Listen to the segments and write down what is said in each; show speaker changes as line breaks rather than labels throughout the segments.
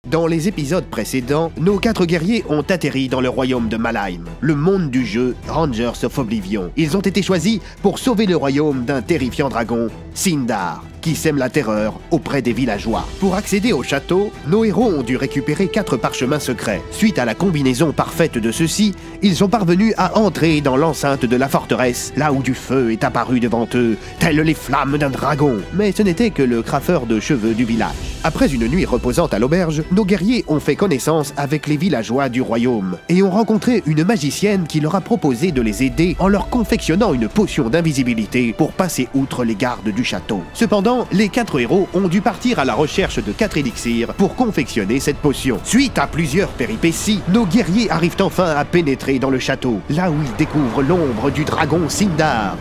Dans les épisodes précédents, nos 4 guerriers ont atterri dans le royaume de Malheim, le monde du jeu Rangers of Oblivion. Ils ont été choisis pour sauver le royaume d'un terrifiant dragon, Sindar, qui sème la terreur auprès des villageois. Pour accéder au château, nos héros ont dû récupérer 4 parchemins secrets. Suite à la combinaison parfaite de ceux-ci, ils sont parvenus à entrer dans l'enceinte de la forteresse, là où du feu est apparu devant eux, telles les flammes d'un dragon. Mais ce n'était que le craffeur de cheveux du village. Après une nuit reposante à l'auberge, nos guerriers ont fait connaissance avec les villageois du royaume et ont rencontré une magicienne qui leur a proposé de les aider en leur confectionnant une potion d'invisibilité pour passer outre les gardes du château. Cependant, les 4 héros ont dû partir à la recherche de 4 élixirs pour confectionner cette potion. Suite à plusieurs péripéties, nos guerriers arrivent enfin à pénétrer dans le château, là où ils découvrent l'ombre du dragon Sindar,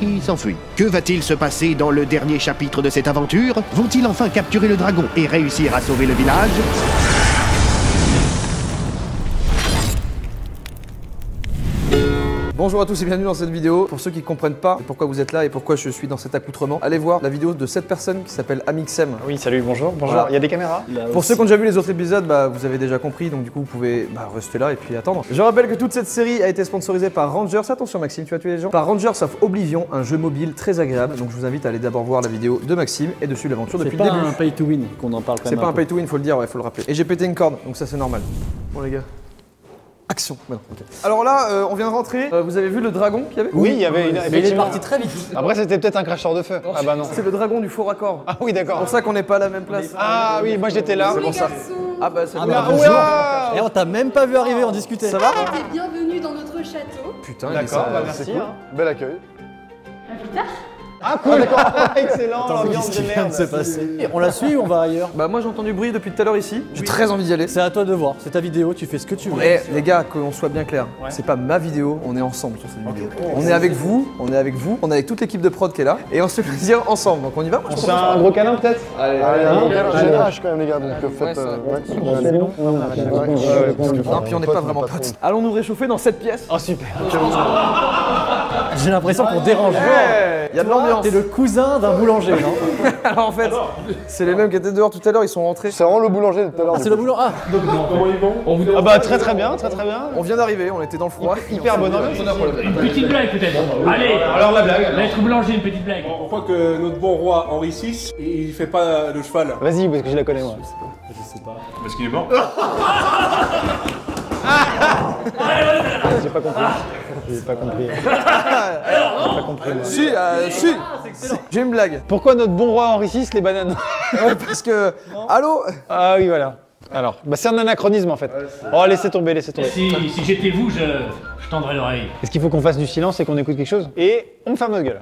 qui s'enfuit. Que va-t-il se passer dans le dernier chapitre de cette aventure? Vont-ils enfin capturer le dragon et réussir à sauver le village?
Bonjour à tous et bienvenue dans cette vidéo. Pour ceux qui ne comprennent pas pourquoi vous êtes là et pourquoi je suis dans cet accoutrement, allez voir la vidéo de cette personne qui s'appelle Amixem.
Oui, salut, bonjour. Bonjour.
Voilà.
Il y a des caméras
Pour ceux qui ont déjà vu les autres épisodes, vous avez déjà compris, donc du coup vous pouvez rester là et puis attendre. Je rappelle que toute cette série a été sponsorisée par Rangers. Attention Maxime, tu vas tuer les gens. Par Rangers of Oblivion, un jeu mobile très agréable. Donc je vous invite à aller d'abord voir la vidéo de Maxime et de suivre l'aventure depuis le début.
C'est pas un pay to win qu'on en parle quand même.
C'est pas un pay to win, faut le dire, ouais, faut le rappeler. Et j'ai pété une corde, donc ça c'est normal. Bon les gars. Action. Bon, okay. Alors là, on vient de rentrer. Vous avez vu le dragon qu'il y avait?
Oui, il y avait une.
Mais il est parti très vite.
Après, c'était peut-être un cracheur de feu.
Non,
ah bah non.
C'est le dragon du faux raccord.
Ah oui, d'accord.
C'est pour ça qu'on n'est pas à la même place.
Ah oui, moi j'étais là.
C'est pour ça. Ah bah c'est
Ah
bien.
bah, bonjour. Et on t'a même pas vu arriver, on discutait.
Ça va?
Bienvenue dans notre château.
Putain,
d'accord, bah merci. Cool.
Bel accueil.
À plus tard.
Ah cool, excellent, l'ambiance de
Qu'est-ce qui vient de
merde.
se passer? On la suit ou on va ailleurs?
Bah moi j'ai entendu bruit depuis tout à l'heure ici. J'ai très envie d'y aller.
C'est à toi de voir, c'est ta vidéo, tu fais ce que tu veux.
Eh les gars, qu'on soit bien clair, c'est pas ma vidéo, on est ensemble sur cette vidéo. On est avec vous, on est avec toute l'équipe de prod qui est là et on se fait plaisir ensemble. Donc on y va?
On se fait un gros câlin peut-être?
Allez,
J'ai le H quand même les gars, donc faites...
Non, puis on n'est pas vraiment potes. Allons nous réchauffer dans cette pièce.
Oh super.
J'ai l'impression qu'on dérange.
Il y a de l'ambiance.
T'es le cousin d'un boulanger, non?
Alors en fait, c'est les mêmes qui étaient dehors tout à l'heure, ils sont rentrés.
C'est vraiment le boulanger de tout à l'heure.
Ah, c'est le boulanger. Ah,
Ah bah très très bien, très très bien.
On vient d'arriver, on était dans le froid.
Hyper bonne ambiance.
Une petite blague peut-être. Allez,
Alors la blague.
maître boulanger, une petite blague.
On croit que notre bon roi Henri VI, il fait pas le cheval.
Vas-y, parce que je la connais moi.
Je sais pas. Parce qu'il est mort.
J'ai pas compris. J'ai pas compris.
Si, j'ai une blague.
Pourquoi notre bon roi Henri VI les bananes?
Parce que. Allô?
Ah oui voilà. Alors, bah c'est un anachronisme en fait. Oh laissez tomber, laissez tomber.
Si j'étais vous, je tendrais l'oreille.
Est-ce qu'il faut qu'on fasse du silence et qu'on écoute quelque chose? Et on ferme notre gueule.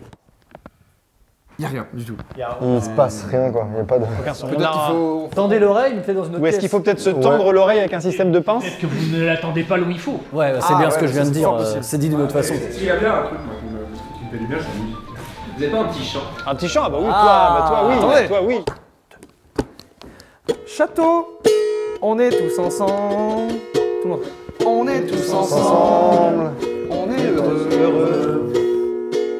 Y'a rien du tout.
Il se passe rien quoi, il n'y a pas de...
Aucun son.
Peut-être qu'il faut.
tendez l'oreille, mais fais dans une autre
Ou est-ce
pièce.
qu'il faut peut-être se tendre l'oreille avec un système de pince?
Peut-être que vous ne l'attendez pas là où il faut.
Ouais, c'est bien ce que je viens de
c'est
dire,
fort possible.
c'est dit d'une autre façon.
S'il y a bien un truc moi, qui me fait du bien, c'est la musique.
Vous avez pas un petit chant?
Un petit chant? Ah bah oui,
Ah,
toi oui,
attendez.
toi oui.
Château, on est tous ensemble. Tout le monde. On est tous ensemble. On est heureux.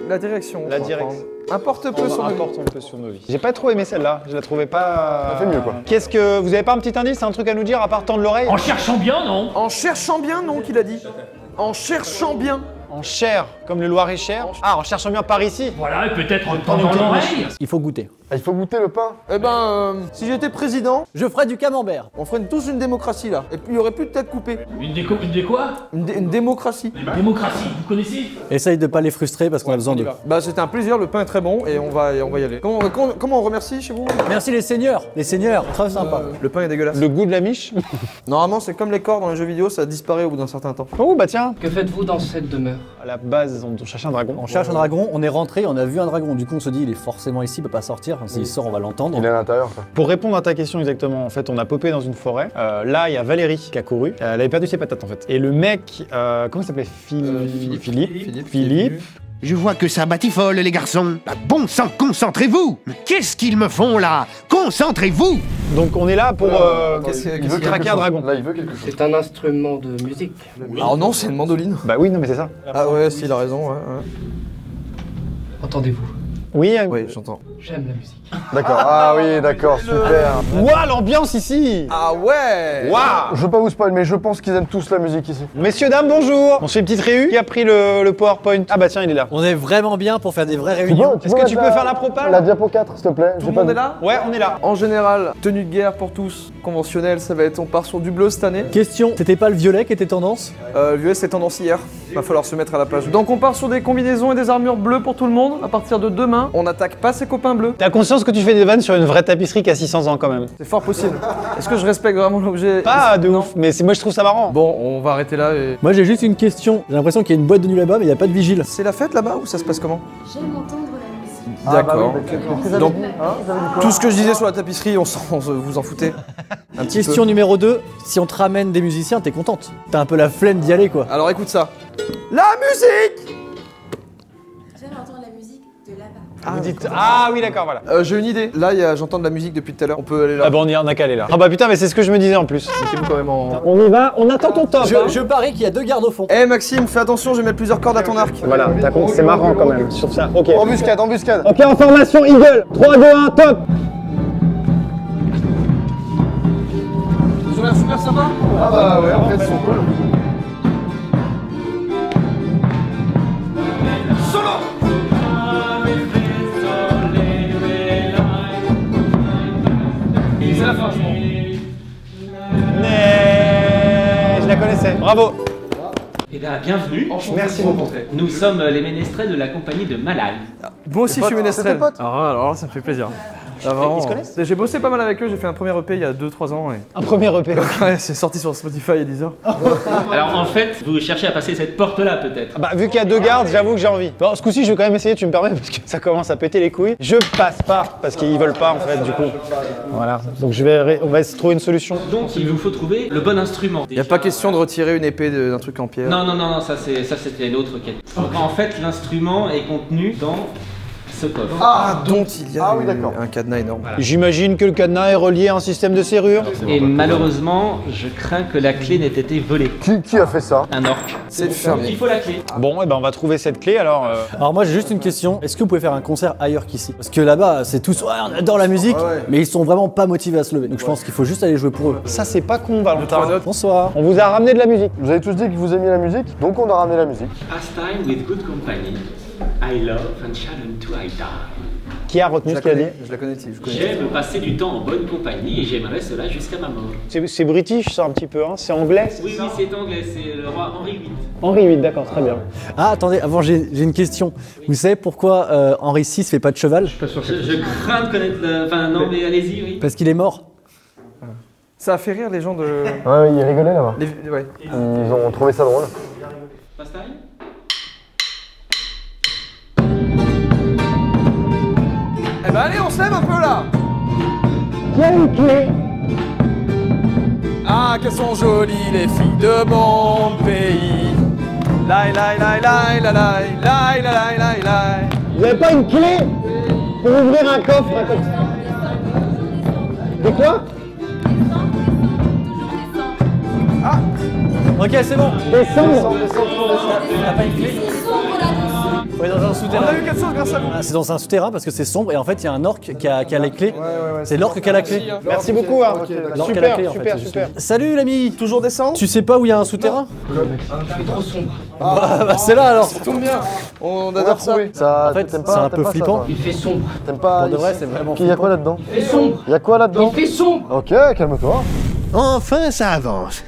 La direction.
La
faut
direction.
prendre. Importe peu sur nos vies.
Un peu sur nos vies. J'ai pas trop aimé celle-là, je la trouvais pas...
Ça fait mieux quoi.
Qu'est-ce que... Vous avez pas un petit indice, un truc à nous dire à part tendre l'oreille?
En cherchant bien, non?
En cherchant bien, non, qu'il a dit. En cherchant bien.
En chair, comme le Loir-et-Cher. Ah, en cherchant bien par ici.
Voilà, et peut-être en tendant l'oreille.
Il faut goûter.
Ah, il faut goûter le pain.
Eh ben, si j'étais président,
Je ferai du camembert.
on ferait tous une démocratie là. Et puis il y aurait plus de tête coupée.
Une quoi?
Une démocratie.
Démocratie, vous connaissez?
Essaye de pas les frustrer parce qu'on a besoin d'eux.
Bah c'était un plaisir, le pain est très bon et on va y aller. Comment on remercie chez vous?
Merci les seigneurs, très sympa.
Le pain est dégueulasse.
Le goût de la miche.
Normalement c'est comme les corps dans les jeux vidéo, ça disparaît au bout d'un certain temps.
Oh bah tiens.
Que faites-vous dans cette demeure?
À la base, on cherche un dragon.
On cherche un dragon, on est rentré, on a vu un dragon, du coup on se dit il est forcément ici, il peut pas sortir, s'il sort on va l'entendre.
Il est à l'intérieur quoi.
Pour répondre à ta question exactement, en fait, on a popé dans une forêt. Là, il y a Valérie qui a couru. Elle avait perdu ses patates en fait. Et le mec, comment il s'appelait? Philippe.
Je vois que ça batifole, les garçons. Bah, bon sang, concentrez-vous! Mais qu'est-ce qu'ils me font là? Concentrez-vous!
Donc on est là pour
Qu'est-ce qu'il
traquer un dragon.
Là il veut quelque chose.
C'est un instrument de musique.
Alors non, c'est une mandoline.
Bah oui, non mais c'est ça.
Ah ouais, si, il a raison, ouais.
Entendez-vous?
Oui,
Oui, j'entends.
J'aime la musique.
D'accord, ah oui, d'accord, super.
Ouah, l'ambiance ici.
Ah ouais.
Waouh.
Je veux pas vous spoil, mais je pense qu'ils aiment tous la musique ici.
Messieurs, dames, bonjour. On se fait une petite réu. Qui a pris le PowerPoint? Ah bah tiens, il est là.
On est vraiment bien pour faire des vraies réunions.
Est-ce que tu peux faire la propale?
La diapo 4, s'il te plaît.
Tout le monde est là?
Ouais, on est là.
En général, tenue de guerre pour tous, conventionnel, ça va être on part sur du bleu cette année.
Question, c'était pas le violet qui était tendance?
L'US c'est tendance hier, va falloir se mettre à la page. Donc on part sur des combinaisons et des armures bleues pour tout le monde. À partir de demain, on n'attaque pas ses copains bleus.
T'as conscience que tu fais des vannes sur une vraie tapisserie qui a 600 ans quand même?
C'est fort possible. Est-ce que je respecte vraiment l'objet?
Pas de
Non.
ouf, mais moi je trouve ça marrant.
Bon, on va arrêter là et...
Moi j'ai juste une question. J'ai l'impression qu'il y a une boîte de nuit là-bas, mais il n'y a pas de vigile.
C'est la fête là-bas ou ça se passe comment?
J'aime entendre la musique.
D'accord. Donc,
Hein,
tout ce que je disais sur la tapisserie, vous en foutez? Un petit
Question
peu.
numéro 2, si on te ramène des musiciens, t'es contente. T'as un peu la flemme d'y aller quoi.
Alors écoute ça. La musique!
J'aime entendre la musique de là-bas.
Vous dites ah oui d'accord voilà.
J'ai une idée. Là, j'entends de la musique depuis tout à l'heure. On peut aller là.
Ah bah on a qu'à aller là. Ah bah putain mais c'est ce que je me disais en plus.
Mettez-vous quand même en...
On y va, on attend ton top.
Je parie qu'il y a 2 gardes au fond.
Eh Maxime, fais attention, je vais mettre plusieurs cordes à ton arc.
Voilà, t'as compris, c'est marrant quand même sur ça. Ok.
Embuscade, embuscade.
Ok en formation Eagle. 3, 2, 1, top.
Ils ont l'air super sympa.
Ah bah ouais, en fait, ils sont cool.
C'est la fin, je pense.
Mais je la connaissais. Bravo.
Eh bien, bienvenue.
Merci beaucoup.
Nous sommes les ménestrels de la compagnie de Malal.
Moi aussi, je suis ménestrel.
tes potes
Alors là, ça me fait plaisir. Ah, vraiment,
Ils se connaissent
j'ai bossé pas mal avec eux, j'ai fait un premier EP il y a 2-3 ans et...
Un premier EP.
Ouais, c'est sorti sur Spotify et Deezer.
Alors en fait, vous cherchez à passer cette porte-là peut-être.
Bah vu qu'il y a 2 gardes, j'avoue que j'ai envie. Bon, ce coup-ci, je vais quand même essayer, tu me permets, parce que ça commence à péter les couilles. Je passe pas, parce qu'ils veulent pas en fait, du coup. Voilà, donc on va essayer de trouver une solution.
Donc il vous faut trouver le bon instrument.
Y a pas question de retirer une épée d'un truc en pierre.
Non, ça c'était une autre quête. En fait, l'instrument est contenu dans ce coffre.
Ah, dont il y a
Ah oui, d'accord.
un cadenas énorme.
J'imagine que le cadenas est relié à un système de serrure.
Et malheureusement, je crains que la clé n'ait été volée.
Qui a fait ça?
Un orc.
C'est
Donc,
fermé.
il faut la clé.
Bon, et ben on va trouver cette clé alors.
Alors moi j'ai juste une question. Est-ce que vous pouvez faire un concert ailleurs qu'ici? Parce que là-bas c'est tous, ouais on adore la musique,
Ouais.
mais ils sont vraiment pas motivés à se lever. Donc je pense qu'il faut juste aller jouer pour eux.
Ça c'est pas con, Valentin.
Bonsoir.
On vous a ramené de la musique.
Vous avez tous dit que vous aimiez la musique, donc on a ramené la musique.
Pastime with good company. I love and challenge to I die.
Qui a retenu ce qu'il a dit?
Je la connais, je connais.
J'aime passer du temps en bonne compagnie et j'aimerais cela jusqu'à ma mort.
C'est british ça un petit peu, hein? C'est anglais?
Oui, c'est anglais, c'est le roi Henri VIII.
Henri VIII, d'accord, très bien.
Ah attendez, avant j'ai une question. Vous savez pourquoi Henri VI fait pas de cheval?
Je crains de connaître le... Enfin non, mais allez-y, oui.
Parce qu'il est mort.
Ça a fait rire les gens de...
Ouais, ils rigolaient là-bas.
Ouais.
Ils ont trouvé ça drôle.
Pastime.
Eh ben allez, on se lève un peu là.
Quelle clé?
Ah, qu'elles sont jolies les filles de mon pays. Lai lai lai lai lai lai lai lai lai lai.
Vous avez pas une clé pour ouvrir un coffre à côté? De quoi?
Ok c'est bon.
Descendre.
T'as pas une clé? Faut aller dans un
On
souterrain.
a eu quelque chose grâce à vous.
Ah, c'est dans un souterrain parce que c'est sombre et en fait il y a un orc qui a les clés. C'est l'orc qui a la clé.
Merci beaucoup, hein.
L'orc qui a la
Super,
clé en
super,
fait.
super.
Salut l'ami.
Toujours descendre?
Tu sais pas où il y a un souterrain?
Trop sombre.
Bah, c'est là alors.
Tombe bien. On
On a
adore ça.
trouvé. Ça,
En fait,
t'aimes
c'est un
t'aimes
peu
pas ça,
flippant.
toi
Il fait sombre.
T'aimes pas
Pour de vrai
ici
c'est vraiment
Il y a quoi là-dedans?
Il fait sombre.
Il y a quoi là-dedans?
Il fait sombre.
Ok, calme-toi.
Enfin, ça avance.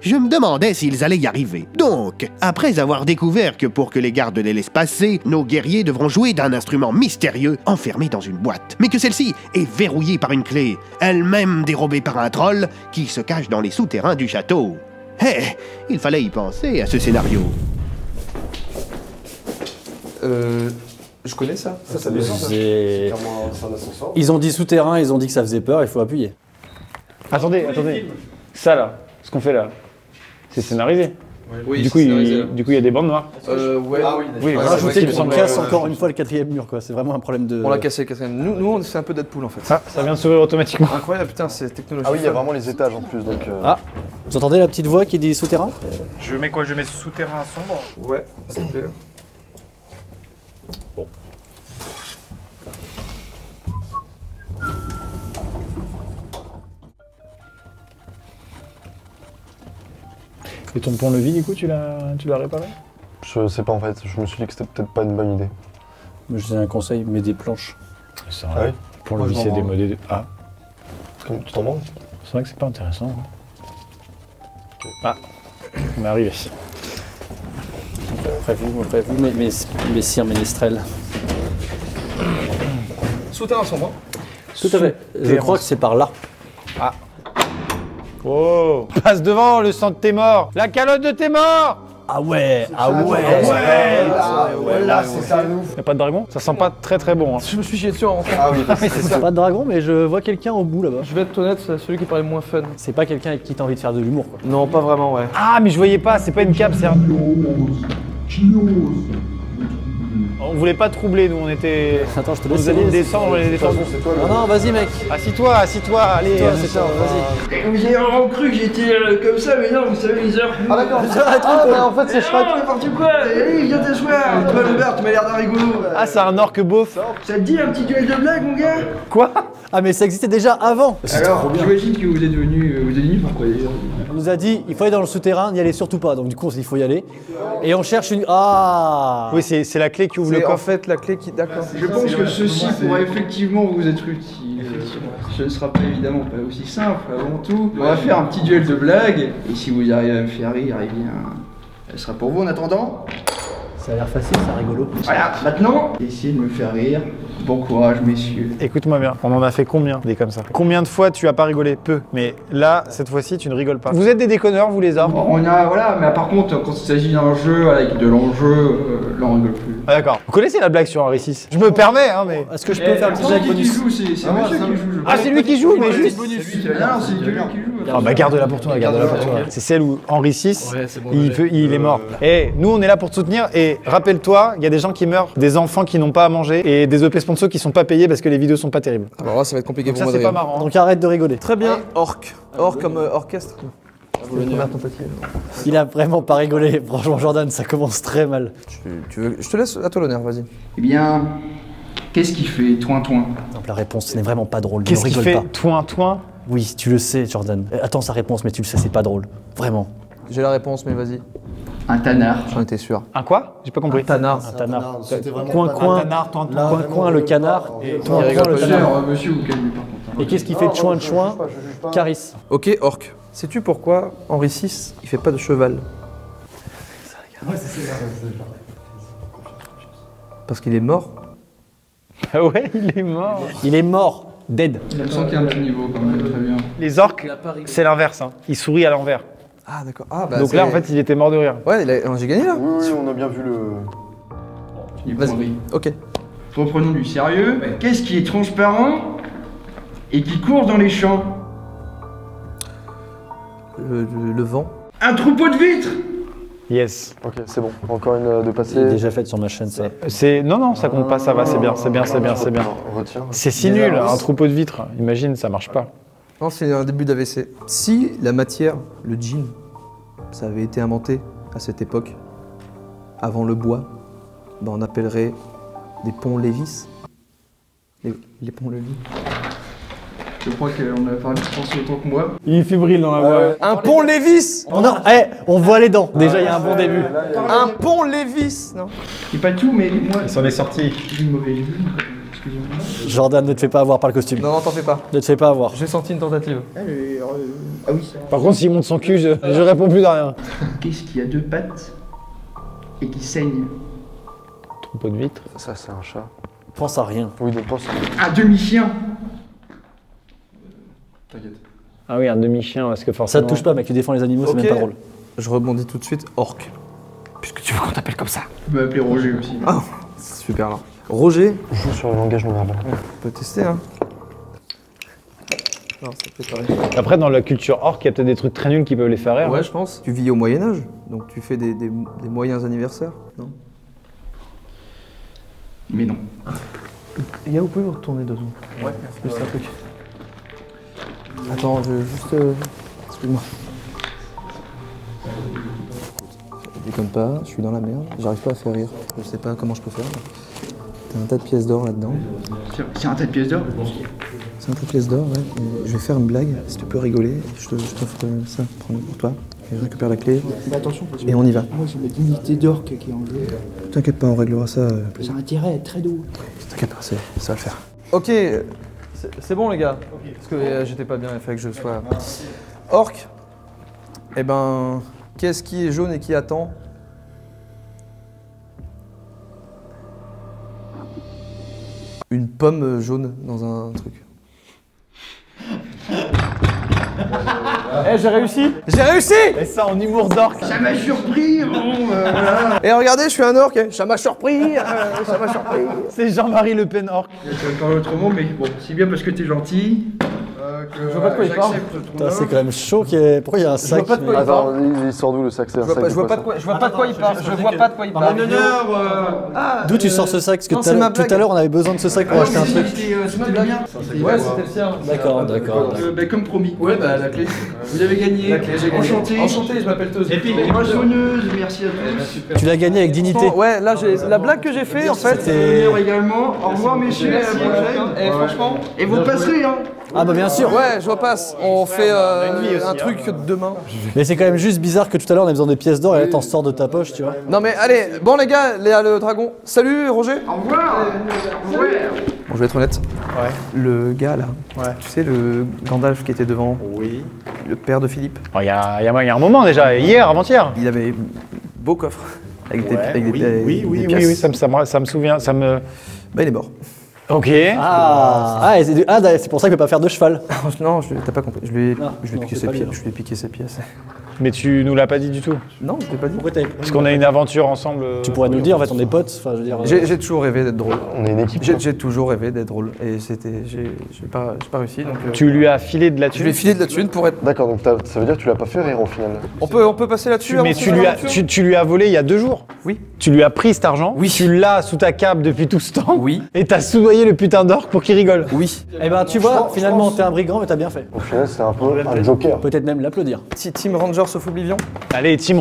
Je me demandais s'ils allaient y arriver. Donc, après avoir découvert que pour que les gardes les laissent passer, nos guerriers devront jouer d'un instrument mystérieux enfermé dans une boîte, mais que celle-ci est verrouillée par une clé, elle-même dérobée par un troll qui se cache dans les souterrains du château. Il fallait y penser à ce scénario.
Je connais ça.
Ça descend, ça.
C'est-
C'est un ascenseur.
Ils ont dit souterrain, ils ont dit que ça faisait peur, il faut appuyer.
Attendez. Ça là, ce qu'on fait là, c'est scénarisé.
Oui,
Du coup, il y a des bandes noires.
Ouais. Ah oui,
Oui,
d'accord.
Rajouter
Ouais,
qu'on
ouais,
casse
ouais,
encore
ouais.
une fois le 4e mur quoi, c'est vraiment un problème de...
On l'a cassé le quatrième. Nous on fait un peu Deadpool en fait.
Ah, ça vient de s'ouvrir automatiquement.
Incroyable, putain, c'est technologique.
Ah oui, il y a vraiment les étages en plus, donc...
Ah, vous entendez la petite voix qui dit souterrain?
Je mets quoi? Je mets souterrain sombre.
Ouais, s'il te plaît.
Et ton pont-levis, du coup, tu l'as réparé?
Je sais pas en fait, je me suis dit que c'était peut-être pas une bonne idée.
Mais je te donne un conseil, mets des planches.
C'est
Ah oui.
Pour
Moi,
le
je
vis, c'est
m'en
démodé. Ah,
Comme tu t'en branles?
c'est vrai que c'est pas intéressant. Hein. Ah, on est arrivé.
Après vous, mes sires ménestrels.
Souterrain sombre.
Tout à fait. Je crois que c'est par là.
Oh, passe devant le sang de tes morts. La calotte de tes morts.
Ah ouais.
Là, c'est ça, ouf.
Y'a pas de dragon? Ça sent pas très très bon. Hein.
Je me suis chié dessus en rentrant.
Ah oui,
C'est pas de dragon, mais je vois quelqu'un au bout là-bas.
Je vais être honnête, c'est celui qui paraît le moins fun.
C'est pas quelqu'un avec qui t'as envie de faire de l'humour, quoi.
Non, pas vraiment, ouais.
Ah, mais je voyais pas, c'est pas une cape, c'est un. On voulait pas troubler, nous, on était.
Attends, je te
On
laisse
nous a dit de
aller.
descendre, on les défend.
Non, vas-y, mec.
Assis-toi, allez.
Toi, c'est toi, vas-y.
Vous avez vraiment cru que j'étais comme ça, mais non, vous savez, les heures.
Ah d'accord. Ah bah en fait c'est Shrek.
Non, n'importe quoi. Allez, viens t'asseoir. Toi, Robert, tu m'as l'air d'un rigolo.
Ah, c'est un orque beauf.
Ça te dit un petit duel de blague, mon gars?
Quoi?
Ah, mais ça existait déjà avant.
Alors, j'imagine que vous êtes venu pourquoi d'ailleurs?
On nous a dit, il faut aller dans le souterrain, n'y allez surtout pas. Donc, du coup, on s'est dit, il faut y aller. Et on cherche une. Ah.
Oui, c'est la clé qui ouvre le
C'est en
coffre.
fait la clé qui. D'accord.
Je pense que ceci pourrait effectivement vous être utile. Ce ne sera pas évidemment pas aussi simple avant tout. On va faire un petit duel de blagues. Et si vous arrivez à me faire rire, eh bien, elle sera pour vous en attendant.
Ça a l'air facile, c'est rigolo.
Voilà, maintenant, essayez de me faire rire. Bon courage, messieurs.
Écoute-moi bien, on en a fait combien des comme ça? Combien de fois tu as pas rigolé? Peu. Mais là, cette fois-ci, tu ne rigoles pas. Vous êtes des déconneurs, vous les arbres?
On a, voilà, mais par contre, quand il s'agit d'un jeu avec de l'enjeu, là on rigole plus.
Ah, d'accord. Vous connaissez la blague sur Henri VI? Je me permets, hein, mais.
Est-ce que je peux faire une petite blague
qui
bonus?
joue, c'est monsieur qui joue.
Ah, c'est lui qui joue, mais juste.
Non, c'est lui qui joue.
Ah bah garde-la pour toi, garde-la pour toi. C'est celle où Henri VI, il est mort. Et nous on est là pour te soutenir et rappelle-toi, il y a des gens qui meurent, des enfants qui n'ont pas à manger et des EP sponsors qui sont pas payés parce que les vidéos sont pas terribles.
Alors là, ça va être compliqué
Donc
pour
ça
moi
c'est
de
pas
rire.
marrant.
Donc, arrête de rigoler.
Très bien, orc. Orc comme orchestre. Première tentative.
Il a vraiment pas rigolé. Franchement, Jordan, ça commence très mal.
Tu veux... Je te laisse à toi l'honneur, vas-y.
Eh bien, qu'est-ce qu'il fait, toin?
Donc, la réponse, ce n'est vraiment pas drôle.
Qu'est-ce
Ne
qu'il
rigole
fait?
pas.
Toin.
Oui, tu le sais, Jordan. Attends sa réponse, mais tu le sais, c'est pas drôle. Vraiment.
J'ai la réponse, mais vas-y.
Un tanard.
J'en étais sûr.
Un quoi? J'ai pas compris.
Tanard.
Un tanard.
Coin
Coin,
tanard,
coin, le canard. Et
Il rigole pas.
Monsieur, monsieur, vous calmez par contre.
Et qu'est-ce qui fait chouin? Caris.
Ok, orc. Sais-tu pourquoi Henri VI, il fait pas de cheval? Parce qu'il est mort.
Ah ouais, il est mort.
Il est mort. Dead.
Je sens qu'il y a un petit niveau quand même, très bien.
Les orques, c'est l'inverse. Hein. Ils sourient à l'envers.
Ah d'accord. Ah bah
Donc là en fait il était mort de rire.
Ouais, j'ai gagné là.
Oui, on a bien vu le...
Il est
Vas-y.
pourri.
Ok.
Reprenons du sérieux. Qu'est-ce qui est transparent et qui court dans les champs?
Le vent.
Un troupeau de vitres.
Yes.
Ok, c'est bon. Encore une de
C'est
passer.
déjà fait sur ma chaîne, ça.
C'est non ça compte pas, ça va, c'est bien.
On retient.
C'est si nul, un troupeau de vitres. Imagine, ça marche pas.
Non, c'est un début d'AVC. Si la matière, le jean, ça avait été inventé à cette époque, avant le bois, ben on appellerait des ponts Lévis. Les ponts Lévis.
Je crois qu'on a parlé de penser autant que moi.
Il est fébrile dans la voix.
Un pont Lévis.
On voit les dents. Déjà, il y a un bon début.
Un pont Lévis. Non.
C'est pas tout, mais moi,
Il s'en est sorti.
j'ai une mauvaise vue. Excusez-moi.
Jordan, ne te fais pas avoir par le costume.
Non, t'en fais pas.
Ne te fais pas avoir.
J'ai senti une tentative.
Ah oui.
Par contre s'il monte son cul, je réponds plus de rien.
Qu'est-ce qui a deux pattes et qui saigne?
Troupeau de vitres.
Ça, c'est un chat.
Pense à rien.
Oui, de pense.
Un demi-chien.
T'inquiète.
Ah oui, un demi-chien parce que
Ça
forcément.
te touche pas, mec. Tu défends les animaux, c'est
Ok.
même pas drôle.
Je rebondis tout de suite. Orc. Puisque tu veux qu'on t'appelle comme ça.
Tu peux m'appeler Roger aussi.
Ah, c'est super là. Roger,
Joue sur le langage non verbal.
on peut tester hein. Non, ça fait pareil.
Après dans la culture orque, il y a peut-être des trucs très nuls qui peuvent les faire rire.
Ouais, je pense. Tu vis au Moyen-Âge, donc tu fais des moyens anniversaires, non?
Mais non.
Les gars, vous pouvez vous retourner 2 secondes? Ouais, juste un truc. Attends, je vais juste. Excuse-moi. Déconne pas, je suis dans la merde, j'arrive pas à faire rire. Je sais pas comment je peux faire. T'as un tas de pièces d'or là-dedans.
C'est un tas de pièces d'or.
C'est 5 pièces d'or, ouais. Et je vais faire une blague, si tu peux rigoler. Je t'offre ça, prends-le pour toi. Et je récupère la clé.
Mais attention, parce que
et on y va.
moi j'ai ma dignité d'orque qui est en jeu.
T'inquiète pas, on réglera ça.
C'est un intérêt très doux.
T'inquiète pas, ça va le faire. Ok, c'est bon les gars. Parce que j'étais pas bien, il fallait que je sois... Orc. Eh ben, qu'est-ce qui est jaune et qui attend? Une pomme jaune dans un truc. Eh, j'ai réussi! J'ai réussi!
Et ça en humour d'orc.
Ça m'a surpris, voilà.
Et regardez, je suis un orc, ça m'a surpris, ça m'a surpris.
C'est Jean-Marie Le Pen orc.
Je vais parler autrement, mais bon, c'est bien parce que t'es gentil.
Je vois pas de quoi il parle.
C'est quand même chaud. Pourquoi il y a un sac?
Je vois pas de quoi il parle.
Attends, il sort d'où le sac? C'est un sac.
Je vois pas de quoi il parle. Je vois pas de quoi il parle.
En honneur.
D'où tu sors ce sac? Parce que
Non, c'est ma blague.
tout à l'heure, on avait besoin de ce sac pour acheter un truc.
C'était le mien.
Ouais, c'était le sien.
D'accord.
Comme promis. Ouais, bah la clé. Vous avez gagné.
La clé, j'ai gagné.
Enchanté.
Enchanté, je m'appelle Toz.
Et puis, joyeuse, merci à tous.
Tu l'as gagné avec dignité.
Ouais, là, la blague que j'ai fait, en fait,
C'était-
également. Au revoir, messieurs, à la prochaine.
Et franchement,
Et vous passerez, hein.
Ah bah bien sûr.
ouais, je repasse. On fait un truc demain.
Mais c'est quand même juste bizarre que tout à l'heure on avait besoin de pièces d'or et là t'en sors de ta poche, tu vois.
Non mais allez, bon les gars, Léa le dragon. Salut Roger.
Au revoir.
Bon, je vais être honnête.
Ouais.
Le gars là,
Ouais.
tu sais le Gandalf qui était devant,
Oui.
le père de Philippe,
Il y a un moment déjà, hier, avant-hier.
il avait beau coffre avec des,
Ouais,
avec des,
oui,
des pièces.
oui, ça me souvient, ça me...
Bah il est mort.
Ok.
Et c'est pour ça qu'il peut pas faire de cheval.
Non, t'as pas compris. Je lui ai
non,
piqué
c'est
ses
pas
pièces.
bien.
Je lui ai piqué ses pièces.
Mais tu nous l'as pas dit du tout.
Non, je l'ai pas dit.
Pourquoi t'avais-
Parce qu'on a une aventure ensemble.
Tu pourrais nous le dire, en fait on est potes, enfin je veux dire.
J'ai toujours rêvé d'être drôle.
On est une équipe.
J'ai toujours rêvé d'être drôle et j'ai pas réussi donc.
Tu lui as filé de la
Je
thune.
lui ai filé de la thune pour être.
D'accord, donc ça veut dire que tu l'as pas fait rire au final.
On peut passer là-dessus.
Mais
avancer
tu
dans
lui, as,
l'aventure
tu lui as volé il y a 2 jours.
Oui.
Tu lui as pris cet argent.
Oui.
Tu l'as sous ta cape depuis tout ce temps.
Oui.
Et t'as soudoyé le putain d'orc pour qu'il rigole.
Oui.
Eh ben tu vois, finalement t'es un brigand mais t'as bien fait.
Au final, c'est un peu un joker.
Peut-être même l'applaudir.
Team Rangers sauf Oblivion.
Allez, Team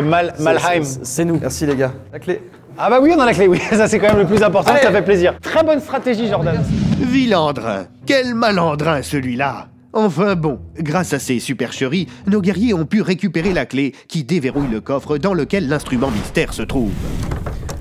Malheim.
C'est nous.
Merci les gars. La clé.
Ah bah oui, on a la clé, oui. Ça c'est quand même le plus important,
Allez.
ça fait plaisir. Très bonne stratégie, Jordan.
Vilandre, quel malandrin celui-là! Enfin bon, grâce à ces supercheries, nos guerriers ont pu récupérer la clé qui déverrouille le coffre dans lequel l'instrument mystère se trouve.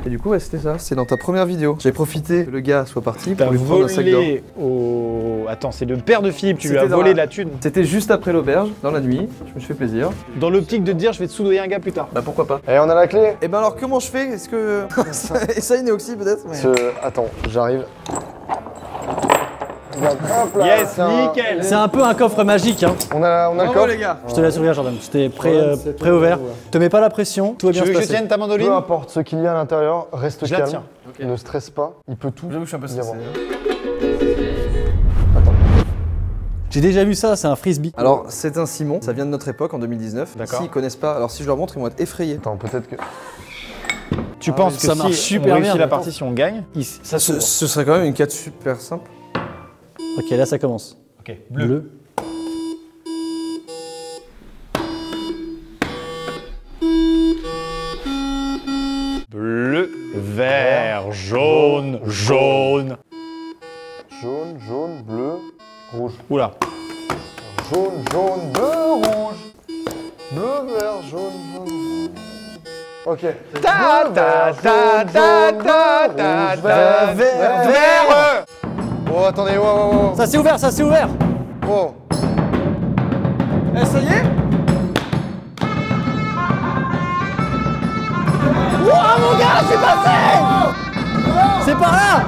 Et du coup, ouais, c'était ça. C'est dans ta première vidéo. J'ai profité que le gars soit parti
T'as
pour lui prendre un sac d'or.
volé au... Attends, c'est le père de Philippe, tu lui as
C'était dans
volé
la-
de la thune.
C'était juste après l'auberge, dans la nuit. Je me suis fait plaisir.
Dans l'optique de te dire, je vais te soudoyer un gars plus tard.
Bah pourquoi pas.
Et on a la clé.
Et ben alors comment je fais? Est-ce que... Essaye Néoxy peut-être mais...
Attends, j'arrive. Hop là,
Yes,
c'est un-
nickel.
C'est un peu un coffre magique, hein.
On a le
Bravo
coffre.
les gars.
Je te laisse ouvrir, Jordan. C'était pré-ouvert. Te mets pas la pression, tout va
Tu
bien
veux
se
que je
passer.
tienne ta
Peu
mandoline?
importe ce qu'il y a à l'intérieur, reste
Je la
calme.
tiens.
Ne stresse pas, il peut tout.
J'avoue que je suis un peu stressé.
J'ai déjà vu ça, c'est un frisbee.
Alors c'est un Simon, ça vient de notre époque en 2019.
D'accord.
S'ils connaissent pas, alors si je leur montre, ils vont être effrayés.
Attends, peut-être que.
Tu penses que
ça marche
si
super
on réussit
bien.
la partie, si on gagne, ça s'ouvre.
Ce serait quand même une quête super simple.
Ok, là ça commence.
Ok,
Bleu.
Bleu, vert, jaune, jaune.
Jaune, jaune, bleu, rouge.
Oula.
Jaune, jaune, bleu, rouge. Bleu, vert, jaune, jaune. Ok.
Ta ta ta ta ta ta ta vert.
Oh, attendez, wow.
Ça s'est ouvert, ça s'est ouvert.
Wow.
Eh ça y est?
C'est par là.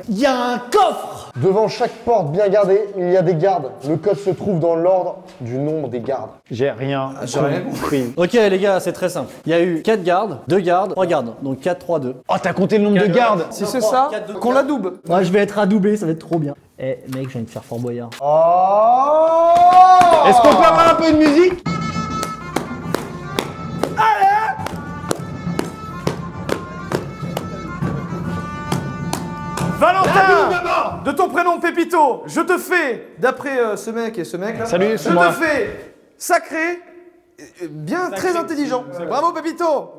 Il y a un coffre!
Devant chaque porte bien gardée, il y a des gardes. Le code se trouve dans l'ordre du nombre des gardes.
J'ai rien compris.
Ok les gars, c'est très simple. Il y a eu 4 gardes, 2 gardes, 3 gardes. Donc 4, 3, 2.
Oh, t'as compté le nombre de gardes.
Si c'est ça, qu'on la double.
Moi je vais être adoubé, ça va être trop bien. Eh mec, j'ai envie de faire Fort Boyard.
Est-ce qu'on peut avoir un peu de musique?
Valentin! De ton prénom Pépito, je te fais, d'après ce mec et ce mec là,
Salut,
je
c'est moi.
te fais sacré bien très intelligent. Bravo Pépito.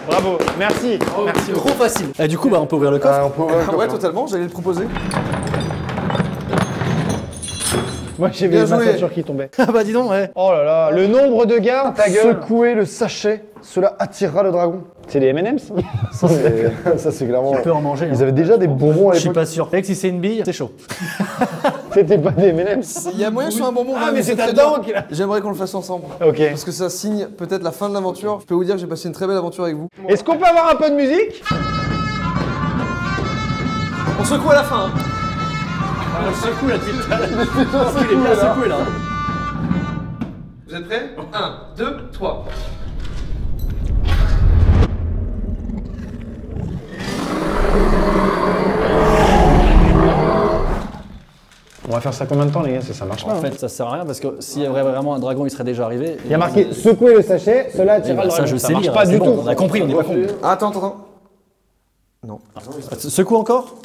Bravo, merci.
Merci. Trop facile. Et du coup, bah, on peut ouvrir le coffre.
On peut ouvrir le coffre.
Ouais, totalement, j'allais le proposer.
Moi j'ai vu
Bien
ma
joué.
ceinture qui tombait.
Ah bah dis donc, ouais.
Oh là là, le nombre de gardes, ta gueule.
Secouez le sachet, cela attirera le dragon.
C'est des M&M's.
Ça c'est clairement...
Tu peux en manger.
Ils avaient déjà des bonbons à
Je suis
l'époque.
pas sûr. Mec, si c'est une bille, c'est chaud.
C'était pas des M&M's.
Il y a moyen que ce soit un bonbon.
Ah
hein,
mais c'est ta
très
dent
bien.
qui l'a...
J'aimerais qu'on le fasse ensemble.
Ok.
Parce que ça signe peut-être la fin de l'aventure. Je peux vous dire que j'ai passé une très belle aventure avec vous.
Est-ce qu'on peut avoir un peu de musique?
On secoue à la fin.
On le secoue là depuis tout à l'heure. Parce qu'il est bien secoué là.
Vous êtes prêts 1, 2, 3.
On va faire ça combien de temps les gars? Ça marche pas.
En fait, ça sert à rien parce que s'il y avait vraiment un dragon, il serait déjà arrivé.
Il y a marqué secouer le sachet, cela attira le
Ça,
dragon.
je sais
marche
lire.
pas
c'est
du
bon,
tout.
On a compris, on n'est pas con.
Attends. Non.
Secoue encore.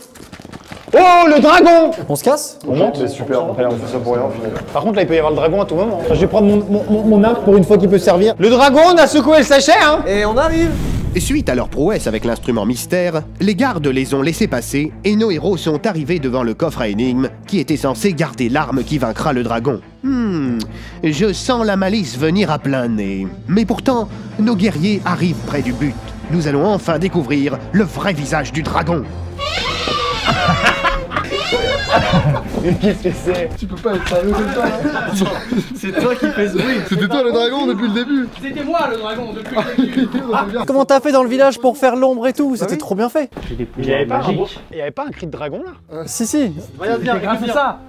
Oh le dragon!
On se casse?
On monte, c'est super. Après, on fait ça pour rien, au final.
Par contre là il peut y avoir le dragon à tout moment. Je vais prendre mon arc pour une fois qu'il peut servir. Le dragon on a secoué le sachet hein!
Et on arrive.
Suite à leur prouesse avec l'instrument mystère, les gardes les ont laissés passer et nos héros sont arrivés devant le coffre à énigmes qui était censé garder l'arme qui vaincra le dragon. Je sens la malice venir à plein nez. Mais pourtant, nos guerriers arrivent près du but. Nous allons enfin découvrir le vrai visage du dragon.
Qu'est-ce que c'est?
Tu peux pas être sérieux comme ça, hein.
C'est toi qui fais ce bruit.
C'était toi le dragon depuis le début.
C'était moi le dragon depuis le début.
Comment t'as fait dans le village pour faire l'ombre et tout? C'était trop bien fait.
Il y avait pas un cri de dragon là?
Si, si.
C'est grâce à ça.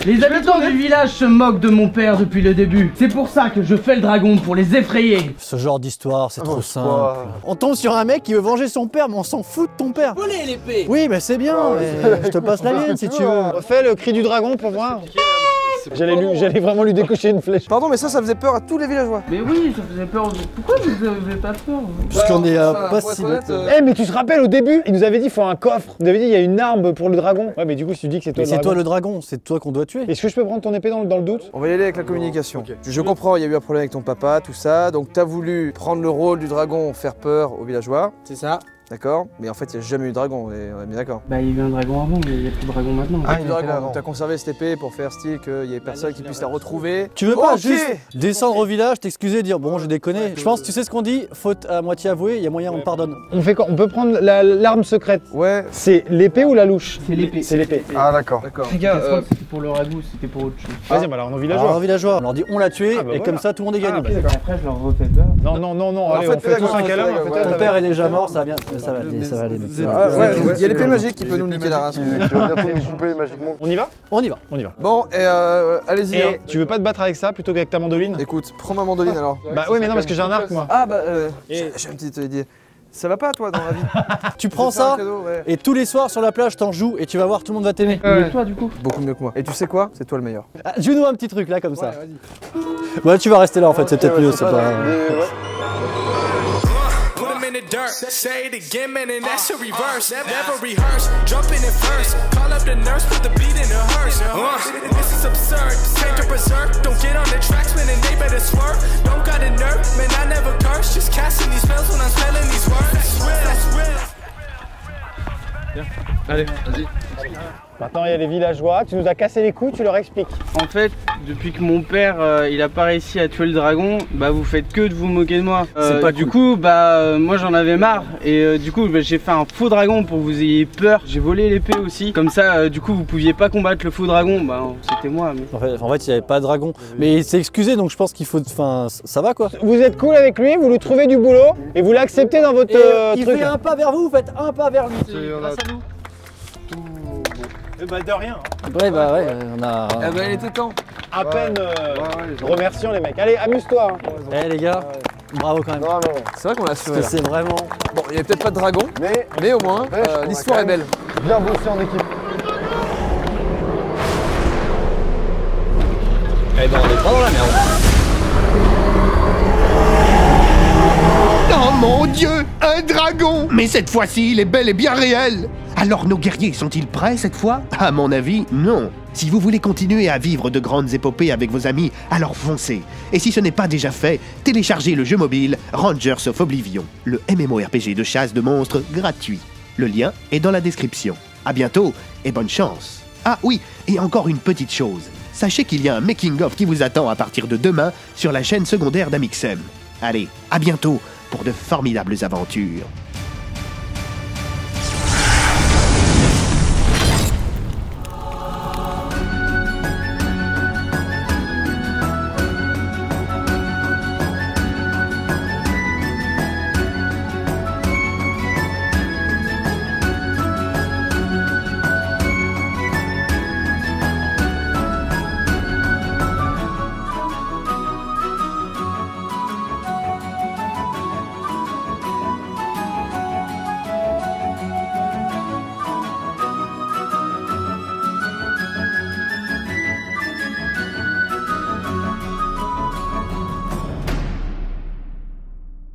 Les habitants du village se moquent de mon père depuis le début. C'est pour ça que je fais le dragon, pour les effrayer.
Ce genre d'histoire, c'est trop simple. On tombe sur un mec qui veut venger son père, mais on s'en fout de ton père.
Volez l'épée.
Oui, mais c'est bien. Mais je te passe la mienne si tu veux.
Fais le cri du dragon pour voir. J'allais vraiment lui décocher une flèche.
Pardon, mais ça faisait peur à tous les villageois.
Mais oui, ça faisait peur. Pourquoi vous avez pas peur?
Puisqu'on est
Enfin,
pas
pour être
si
honnête,
bête.
Eh mais tu te rappelles au début, il nous avait dit il faut un coffre. Il nous avait dit il y a une arme pour le dragon. Ouais mais du coup si tu dis que c'est toi
Mais
le
c'est toi
dragon.
le dragon, c'est toi qu'on doit tuer.
Est-ce que je peux prendre ton épée dans le doute?
On va y aller avec la communication. Je comprends, il y a eu un problème avec ton papa, tout ça. Donc t'as voulu prendre le rôle du dragon, faire peur aux villageois.
C'est ça.
D'accord? Mais en fait, il n'y a jamais eu de dragon, on est bien d'accord.
Bah, il y a eu un dragon avant, mais il n'y a plus de dragon maintenant.
Ah, il y a eu du dragon. Donc t'as conservé cette épée pour faire style qu'il n'y ait personne qui puisse la retrouver.
Tu veux pas
Ok.
juste descendre au village, t'excuser, dire bon j'ai déconné. Je pense, tu sais ce qu'on dit, faute à moitié avouée, il y a moyen on te pardonne.
On fait quoi? On peut prendre l'arme secrète.
Ouais.
C'est l'épée ou la louche?
C'est l'épée.
C'est l'épée.
Ah d'accord.
D'accord.
Les gars, c'était pour le ragoût, c'était pour autre chose.
Vas-y, bah alors on est villageois.
Alors villageois, on leur dit on l'a tué
Ah, bah
et
voilà.
comme ça tout le monde est gagné.
Ah, bah,
Après, je leur refais peur.
Non, allez,
En fait,
on fait tous un
d'accord,
câlin.
ouais,
on fait
ouais.
ça,
Ton père est déjà mort, ça va bien, ça va aller.
Ah, ouais, il y a l'épée magique qui peut nous niquer la race.
Tu vas bientôt nous couper magiquement.
On y va?
On y va.
On y va.
Bon, et allez-y. hein.
Et tu veux pas te battre avec ça plutôt qu'avec ta mandoline?
Écoute, prends ma mandoline alors.
Bah ouais mais non parce que j'ai un arc moi.
Ah bah, j'ai une petite idée. Ça va pas toi dans la vie?
Tu prends
Je vais te faire un
ça
cadeau, ouais.
et tous les soirs sur la plage t'en joues et tu vas voir tout le monde va t'aimer.
Et toi, du coup?
Beaucoup mieux que moi. Et tu sais quoi? C'est toi le meilleur.
Ah, joue-nous un petit truc là comme ça. Ouais tu vas rester là en fait, c'est peut-être mieux, c'est pas.
Put him in the dirt, say it again, man, and that's a reverse. Never rehearse, jumping in first. Call up the nurse, put the beat in the hearse. This is absurd, take a berserk. Don't get on the tracks, man, and they better swerve. Don't got a nerve, man, I never curse. Just casting these spells when I'm spelling these words. That's real.
Allez, vas-y.
Maintenant il y a les villageois, tu nous as cassé les couilles, tu leur expliques.
En fait, depuis que mon père il a pas réussi à tuer le dragon, bah vous faites que de vous moquer de moi.
C'est pas
du
cool.
coup, bah moi j'en avais marre et du coup bah, j'ai fait un faux dragon pour que vous ayez peur. J'ai volé l'épée aussi, comme ça du coup vous pouviez pas combattre le faux dragon. Bah c'était moi. Mais...
En fait il n'y avait pas de dragon. Mais il s'est excusé donc je pense qu'il faut. Enfin ça va quoi.
Vous êtes cool avec lui, vous lui trouvez du boulot et vous l'acceptez dans votre
Il
truc.
fait un pas vers vous, vous faites un pas vers lui.
Grâce
à nous.
Bah de rien.
Ouais bah ouais, on a.
Ah bah il était temps.
À peine remercions les mecs. Allez, amuse-toi.
Eh les gars, bravo quand même.
Non, non.
C'est vrai qu'on l'a assuré.
Parce que c'est vraiment.
Bon, il y avait peut-être pas de dragon,
Mais
au moins
Ouais, je
l'histoire est
pourrais
belle.
bien bosser en équipe.
Eh ben on est pas dans la merde.
Oh mon Dieu, un dragon! Mais cette fois-ci, il est bel et bien réel! Alors nos guerriers sont-ils prêts cette fois? À mon avis, non. Si vous voulez continuer à vivre de grandes épopées avec vos amis, alors foncez. Et si ce n'est pas déjà fait, téléchargez le jeu mobile Rangers of Oblivion, le MMORPG de chasse de monstres gratuit. Le lien est dans la description. À bientôt et bonne chance. Ah oui, et encore une petite chose. Sachez qu'il y a un making-of qui vous attend à partir de demain sur la chaîne secondaire d'Amixem. Allez, à bientôt pour de formidables aventures.